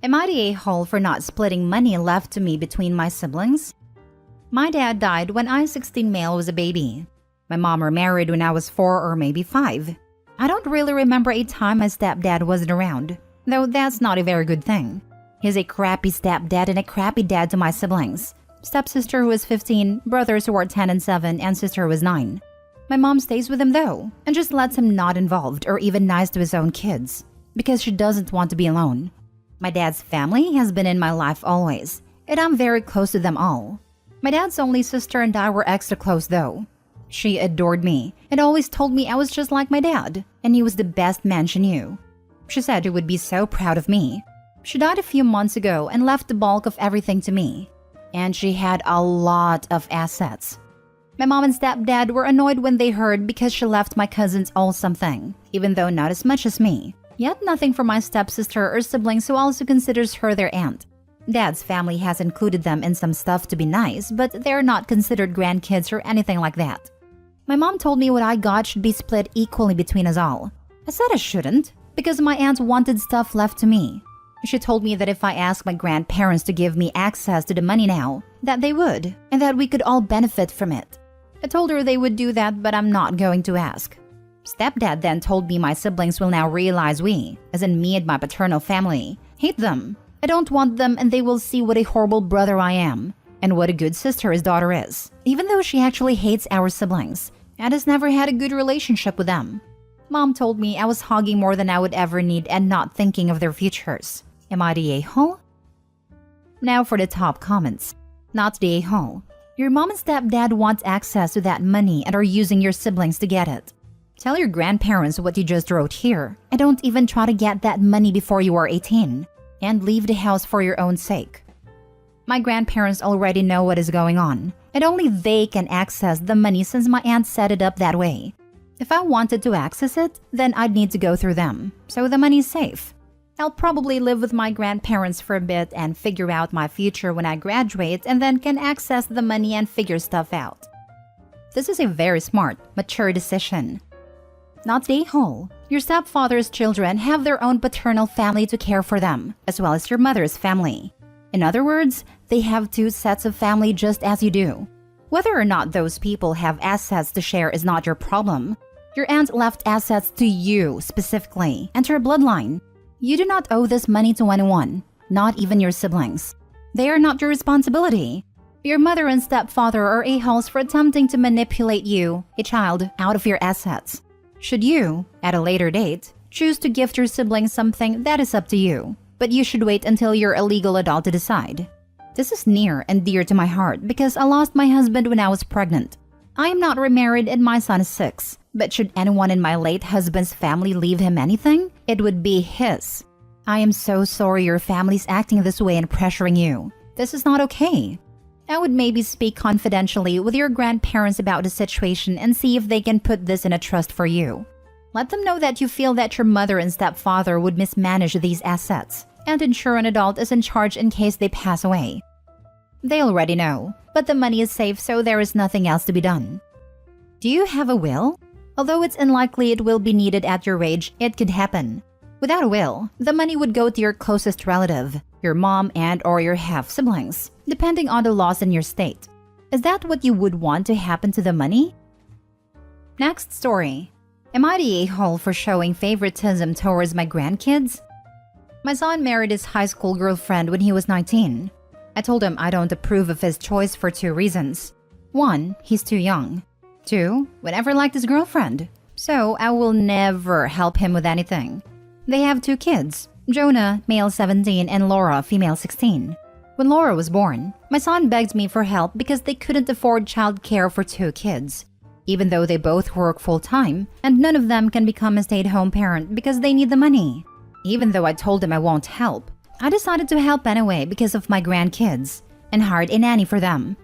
Am I the a-hole for not splitting money left to me between my siblings? My dad died when I, 16 male, was a baby. My mom remarried when I was 4 or maybe 5. I don't really remember a time my stepdad wasn't around, though that's not a very good thing. He's a crappy stepdad and a crappy dad to my siblings. Stepsister who is 15, brothers who are 10 and 7, and sister who is 9. My mom stays with him though, and just lets him not involved or even nice to his own kids, because she doesn't want to be alone. My dad's family has been in my life always, and I'm very close to them all. My dad's only sister and I were extra close though. She adored me and always told me I was just like my dad, and he was the best man she knew. She said she would be so proud of me. She died a few months ago and left the bulk of everything to me. And she had a lot of assets. My mom and stepdad were annoyed when they heard because she left my cousins all something, even though not as much as me. Yet nothing for my stepsister or siblings who also considers her their aunt. Dad's family has included them in some stuff to be nice, but they're not considered grandkids or anything like that. My mom told me what I got should be split equally between us all. I said I shouldn't, because my aunt wanted stuff left to me. She told me that if I asked my grandparents to give me access to the money now, that they would, and that we could all benefit from it. I told her they would do that, but I'm not going to ask. Stepdad then told me my siblings will now realize we, as in me and my paternal family, hate them. I don't want them, and they will see what a horrible brother I am, and what a good sister his daughter is, even though she actually hates our siblings and has never had a good relationship with them. Mom told me I was hogging more than I would ever need and not thinking of their futures. Am I the a-hole? Now for the top comments. Not the a-hole. Your mom and stepdad want access to that money and are using your siblings to get it. Tell your grandparents what you just wrote here, and don't even try to get that money before you are 18. And leave the house for your own sake. My grandparents already know what is going on, and only they can access the money since my aunt set it up that way. If I wanted to access it, then I'd need to go through them, so the money's safe. I'll probably live with my grandparents for a bit and figure out my future when I graduate, and then can access the money and figure stuff out. This is a very smart, mature decision. Not the a-hole. Your stepfather's children have their own paternal family to care for them, as well as your mother's family. In other words, they have 2 sets of family just as you do. Whether or not those people have assets to share is not your problem. Your aunt left assets to you specifically, and her bloodline. You do not owe this money to anyone, not even your siblings. They are not your responsibility. Your mother and stepfather are a-holes for attempting to manipulate you, a child, out of your assets. Should you, at a later date, choose to gift your siblings something, that is up to you. But you should wait until you're a legal adult to decide. This is near and dear to my heart because I lost my husband when I was pregnant. I am not remarried and my son is 6. But should anyone in my late husband's family leave him anything, it would be his. I am so sorry your family's acting this way and pressuring you. This is not okay. I would maybe speak confidentially with your grandparents about the situation and see if they can put this in a trust for you. Let them know that you feel that your mother and stepfather would mismanage these assets and ensure an adult is in charge in case they pass away. They already know, but the money is safe, so there is nothing else to be done. Do you have a will? Although it's unlikely it will be needed at your age, it could happen. Without a will, the money would go to your closest relative, your mom and or your half-siblings, depending on the laws in your state. Is that what you would want to happen to the money? Next story. Am I the a-hole for showing favoritism towards my grandkids? My son married his high school girlfriend when he was 19. I told him I don't approve of his choice for 2 reasons. 1, he's too young. 2, we never liked his girlfriend, so I will never help him with anything. They have 2 kids, Jonah, male 17, and Laura, female 16. When Laura was born, my son begged me for help because they couldn't afford childcare for 2 kids, even though they both work full-time, and none of them can become a stay-at-home parent because they need the money. Even though I told him I won't help, I decided to help anyway because of my grandkids, and hired a nanny for them.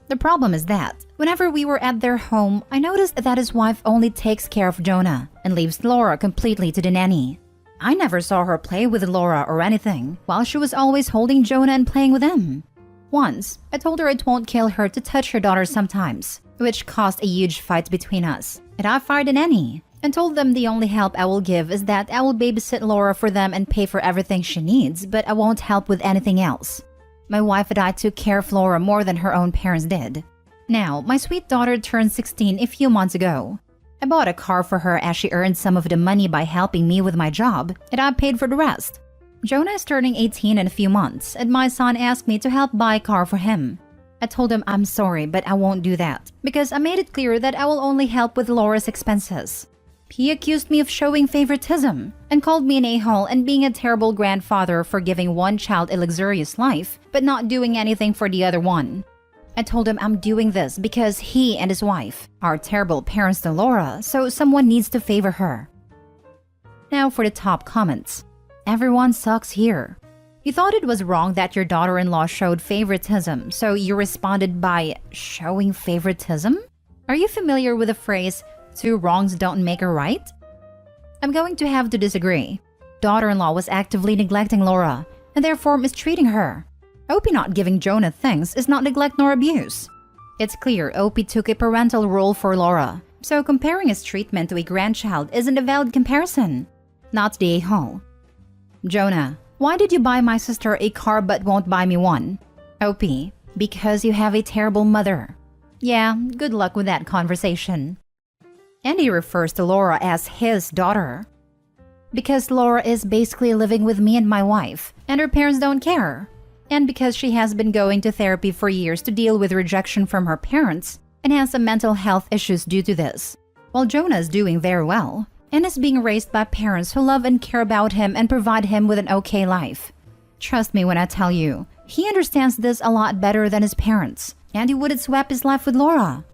The problem is that, whenever we were at their home, I noticed that his wife only takes care of Jonah and leaves Laura completely to the nanny. I never saw her play with Laura or anything, while she was always holding Jonah and playing with him. Once, I told her it won't kill her to touch her daughter sometimes, which caused a huge fight between us, and I fired a nanny. and told them the only help I will give is that I will babysit Laura for them and pay for everything she needs, but I won't help with anything else. My wife and I took care of Laura more than her own parents did. Now, my sweet daughter turned 16 a few months ago. I bought a car for her as she earned some of the money by helping me with my job, and I paid for the rest. Jonah is turning 18 in a few months, and my son asked me to help buy a car for him. I told him I'm sorry, but I won't do that, because I made it clear that I will only help with Laura's expenses. He accused me of showing favoritism and called me an a-hole and being a terrible grandfather for giving one child a luxurious life, but not doing anything for the other one. I told him I'm doing this because he and his wife are terrible parents to Laura, so someone needs to favor her. Now for the top comments. Everyone sucks here. You thought it was wrong that your daughter-in-law showed favoritism, so you responded by showing favoritism? Are you familiar with the phrase, two wrongs don't make a right? I'm going to have to disagree. Daughter-in-law was actively neglecting Laura, and therefore mistreating her. Opie not giving Jonah things is not neglect nor abuse. It's clear Opie took a parental role for Laura, so comparing his treatment to a grandchild isn't a valid comparison. Not the a-hole. Jonah, why did you buy my sister a car but won't buy me one? Opie, because you have a terrible mother. Yeah, good luck with that conversation. Andy refers to Laura as his daughter. Because Laura is basically living with me and my wife, and her parents don't care. And because she has been going to therapy for years to deal with rejection from her parents and has some mental health issues due to this. While Jonah is doing very well and is being raised by parents who love and care about him and provide him with an okay life. Trust me when I tell you, he understands this a lot better than his parents, and he wouldn't swap his life with Laura.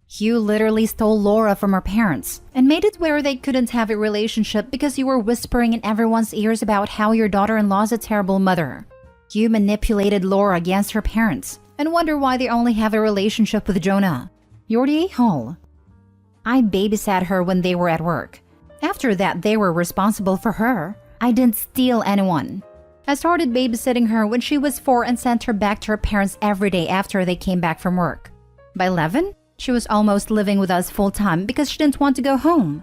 You literally stole Laura from her parents and made it where they couldn't have a relationship because you were whispering in everyone's ears about how your daughter-in-law is a terrible mother. You manipulated Laura against her parents and wonder why they only have a relationship with Jonah. You're the a-hole. I babysat her when they were at work. After that, they were responsible for her. I didn't steal anyone. I started babysitting her when she was 4 and sent her back to her parents every day after they came back from work. By 11, she was almost living with us full-time because she didn't want to go home.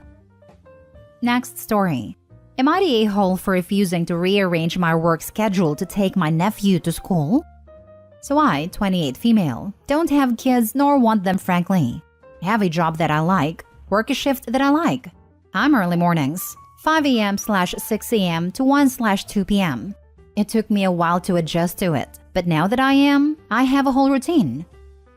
Next story. Am I the a-hole for refusing to rearrange my work schedule to take my nephew to school? So I, 28 female, don't have kids nor want them frankly. I have a job that I like, work a shift that I like. I'm early mornings, 5 a.m/6 a.m. to 1/2 p.m. It took me a while to adjust to it, but now that I have a whole routine.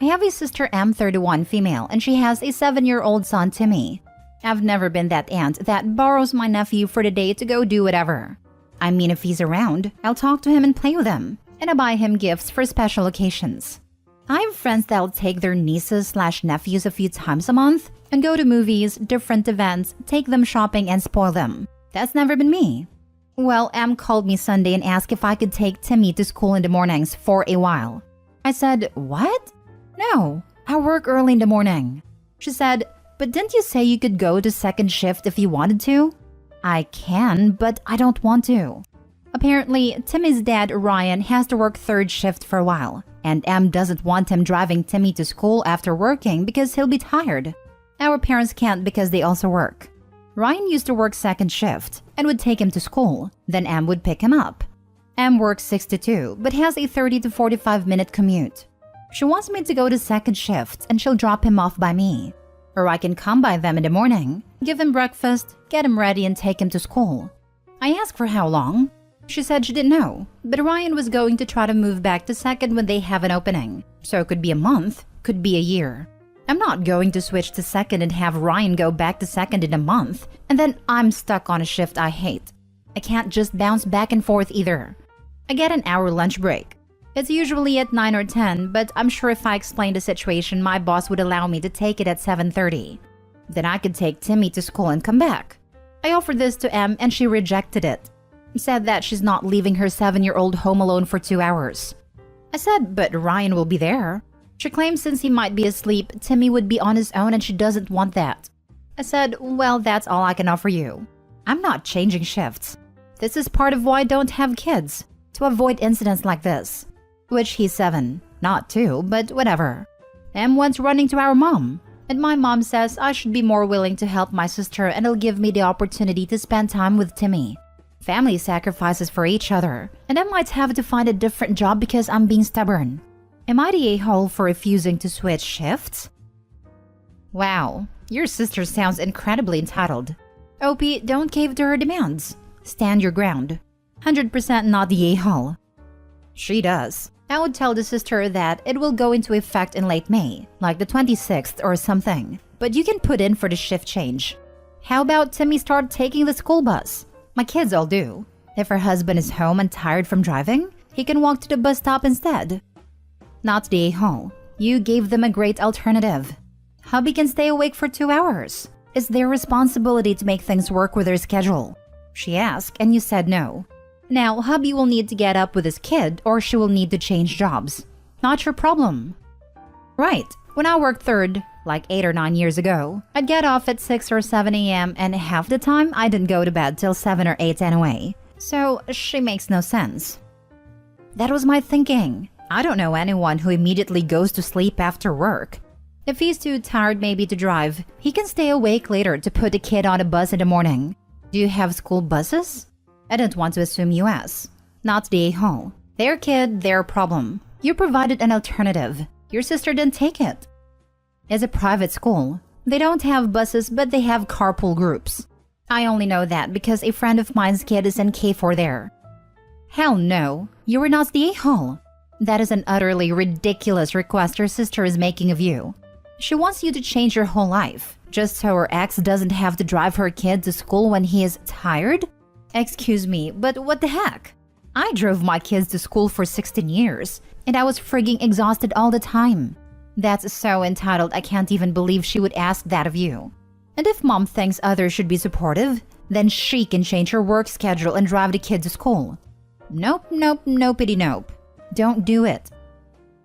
I have a sister M, 31 female, and she has a 7-year-old son Timmy. I've never been that aunt that borrows my nephew for the day to go do whatever. I mean, if he's around, I'll talk to him and play with him, and I buy him gifts for special occasions. I have friends that'll take their nieces/nephews a few times a month and go to movies, different events, take them shopping and spoil them. That's never been me. Well, Em called me Sunday and asked if I could take Timmy to school in the mornings for a while. I said, what? No, I work early in the morning. She said, but didn't you say you could go to second shift if you wanted to? I can, but I don't want to. Apparently, Timmy's dad, Ryan, has to work third shift for a while, and Em doesn't want him driving Timmy to school after working because he'll be tired. Our parents can't because they also work. Ryan used to work second shift and would take him to school, then Em would pick him up. Em works 6 to 2, but has a 30 to 45-minute commute. She wants me to go to second shift and she'll drop him off by me. Or I can come by them in the morning, give him breakfast, get him ready and take him to school. I asked for how long. She said she didn't know, but Ryan was going to try to move back to second when they have an opening. So it could be a month, could be a year. I'm not going to switch to second and have Ryan go back to second in a month, and then I'm stuck on a shift I hate. I can't just bounce back and forth either. I get an hour lunch break. It's usually at 9 or 10, but I'm sure if I explained the situation, my boss would allow me to take it at 7:30. Then I could take Timmy to school and come back. I offered this to Em and she rejected it. Said that she's not leaving her 7-year-old home alone for 2 hours. I said, but Ryan will be there. She claims since he might be asleep, Timmy would be on his own and she doesn't want that. I said, well, that's all I can offer you. I'm not changing shifts. This is part of why I don't have kids, to avoid incidents like this. Which he's 7, not 2, but whatever. Em went running to our mom. And my mom says I should be more willing to help my sister and it'll give me the opportunity to spend time with Timmy. Family sacrifices for each other, and I might have to find a different job because I'm being stubborn. Am I the a-hole for refusing to switch shifts? Wow, your sister sounds incredibly entitled. Opie, don't cave to her demands. Stand your ground. 100% not the a-hole. She does. I would tell the sister that it will go into effect in late May, like the 26th or something, but you can put in for the shift change. How about Timmy start taking the school bus? My kids all do. If her husband is home and tired from driving, he can walk to the bus stop instead. Not the a-hole. You gave them a great alternative. Hubby can stay awake for 2 hours. It's their responsibility to make things work with their schedule. She asked and you said no. Now, hubby will need to get up with his kid or she will need to change jobs. Not your problem. Right. When I worked third, like 8 or 9 years ago, I'd get off at 6 or 7 a.m. and half the time I didn't go to bed till 7 or 8 anyway. So she makes no sense. That was my thinking. I don't know anyone who immediately goes to sleep after work. If he's too tired maybe to drive, he can stay awake later to put the kid on a bus in the morning. Do you have school buses? I didn't want to assume US. Not the a-hole. Their kid, their problem. You provided an alternative. Your sister didn't take it. It's a private school. They don't have buses, but they have carpool groups. I only know that because a friend of mine's kid is in K4 there. Hell no, you were not the a-hole. That is an utterly ridiculous request your sister is making of you. She wants you to change your whole life, just so her ex doesn't have to drive her kid to school when he is tired? Excuse me, but what the heck? I drove my kids to school for 16 years, and I was frigging exhausted all the time. That's so entitled I can't even believe she would ask that of you. And if mom thinks others should be supportive, then she can change her work schedule and drive the kid to school. Nope, nope, nopity nope. Don't do it.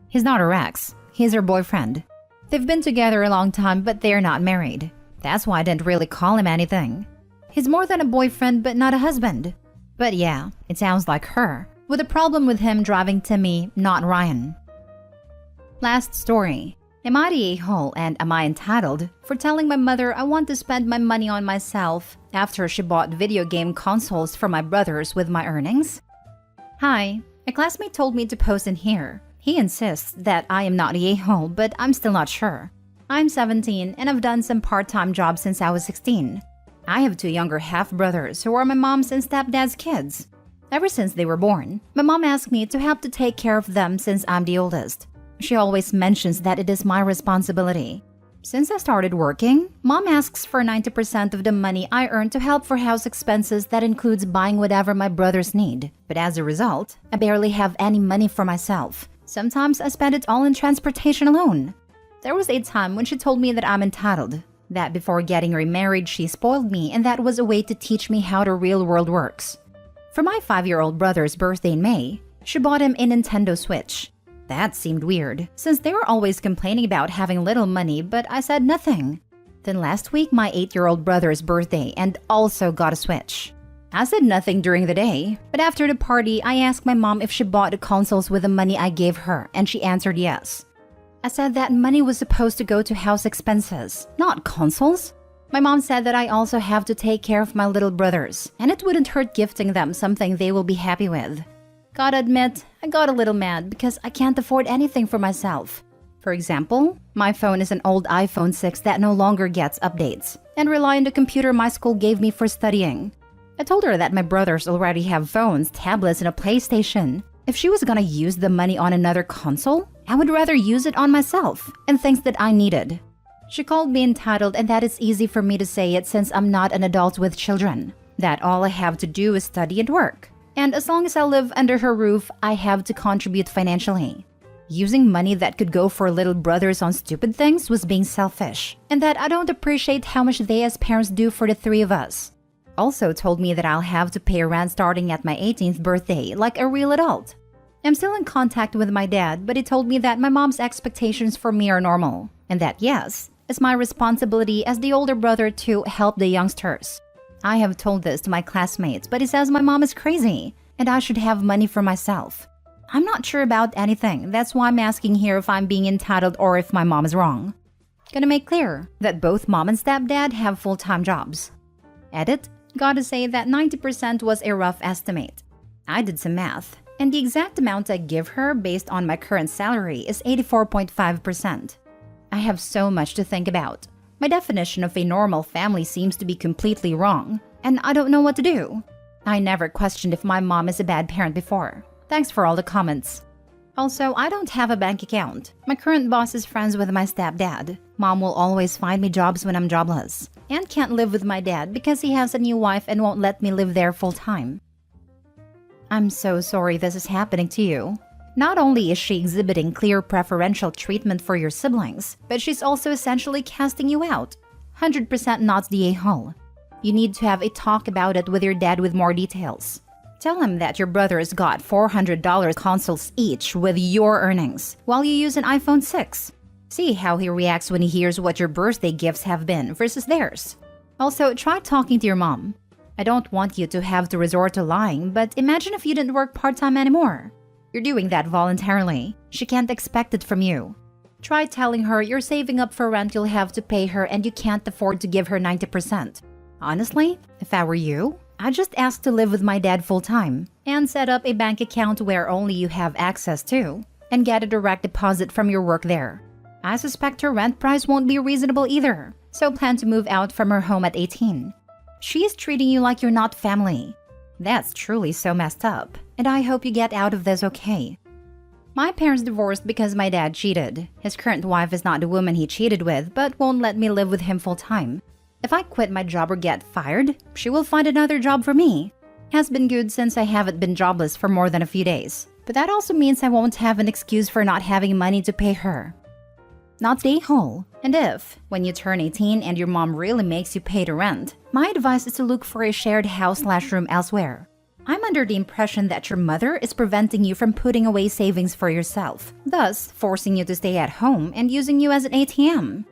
He's not her ex. He's her boyfriend. They've been together a long time, but they're not married. That's why I didn't really call him anything. He's more than a boyfriend, but not a husband. But yeah, it sounds like her, with a problem with him driving Timmy, not Ryan. Last story. Am I the a-hole and am I entitled for telling my mother I want to spend my money on myself after she bought video game consoles for my brothers with my earnings? Hi, a classmate told me to post in here. He insists that I am not the a-hole, but I'm still not sure. I'm 17 and I've done some part-time jobs since I was 16. I have 2 younger half-brothers who are my mom's and stepdad's kids. Ever since they were born, my mom asked me to help to take care of them since I'm the oldest. She always mentions that it is my responsibility. Since I started working, mom asks for 90% of the money I earn to help for house expenses that includes buying whatever my brothers need. But as a result, I barely have any money for myself. Sometimes I spend it all in transportation alone. There was a time when she told me that I'm entitled. That before getting remarried, she spoiled me, and that was a way to teach me how the real world works. For my 5-year-old brother's birthday in May, she bought him a Nintendo Switch. That seemed weird, since they were always complaining about having little money, but I said nothing. Then last week, my 8-year-old brother's birthday, and also got a Switch. I said nothing during the day, but after the party, I asked my mom if she bought the consoles with the money I gave her, and she answered yes. I said that money was supposed to go to house expenses, not consoles. My mom said that I also have to take care of my little brothers, and it wouldn't hurt gifting them something they will be happy with. Gotta admit, I got a little mad because I can't afford anything for myself. For example, my phone is an old iPhone 6 that no longer gets updates, and rely on the computer my school gave me for studying. I told her that my brothers already have phones, tablets, and a PlayStation. If she was gonna use the money on another console, I would rather use it on myself and things that I needed. She called me entitled, and that is easy for me to say it since I'm not an adult with children. That all I have to do is study and work. And as long as I live under her roof, I have to contribute financially. Using money that could go for little brothers on stupid things was being selfish, and that I don't appreciate how much they as parents do for the 3 of us. Also told me that I'll have to pay rent starting at my 18th birthday, like a real adult. I'm still in contact with my dad, but he told me that my mom's expectations for me are normal, and that yes, it's my responsibility as the older brother to help the youngsters. I have told this to my classmates, but he says my mom is crazy, and I should have money for myself. I'm not sure about anything, that's why I'm asking here if I'm being entitled or if my mom is wrong. Gonna make clear that both mom and stepdad have full-time jobs. Edit, gotta say that 90% was a rough estimate. I did some math, and the exact amount I give her based on my current salary is 84.5%. I have so much to think about. My definition of a normal family seems to be completely wrong, and I don't know what to do. I never questioned if my mom is a bad parent before. Thanks for all the comments. Also, I don't have a bank account. My current boss is friends with my stepdad. Mom will always find me jobs when I'm jobless. And can't live with my dad because he has a new wife and won't let me live there full time. I'm so sorry this is happening to you. Not only is she exhibiting clear preferential treatment for your siblings, but she's also essentially casting you out. 100% not the a-hole. You need to have a talk about it with your dad with more details. Tell him that your brothers got $400 consoles each with your earnings, while you use an iPhone 6. See how he reacts when he hears what your birthday gifts have been versus theirs. Also, try talking to your mom. I don't want you to have to resort to lying, but imagine if you didn't work part-time anymore. You're doing that voluntarily. She can't expect it from you. Try telling her you're saving up for rent you'll have to pay her and you can't afford to give her 90%. Honestly, if I were you, I'd just ask to live with my dad full-time and set up a bank account where only you have access to and get a direct deposit from your work there. I suspect her rent price won't be reasonable either, so plan to move out from her home at 18. She is treating you like you're not family. That's truly so messed up, and I hope you get out of this okay. My parents divorced because my dad cheated. His current wife is not the woman he cheated with, but won't let me live with him full-time. If I quit my job or get fired, she will find another job for me. Has been good since I haven't been jobless for more than a few days. But that also means I won't have an excuse for not having money to pay her. Not stay whole. And if, when you turn 18 and your mom really makes you pay the rent, my advice is to look for a shared house/room elsewhere. I'm under the impression that your mother is preventing you from putting away savings for yourself, thus forcing you to stay at home and using you as an ATM.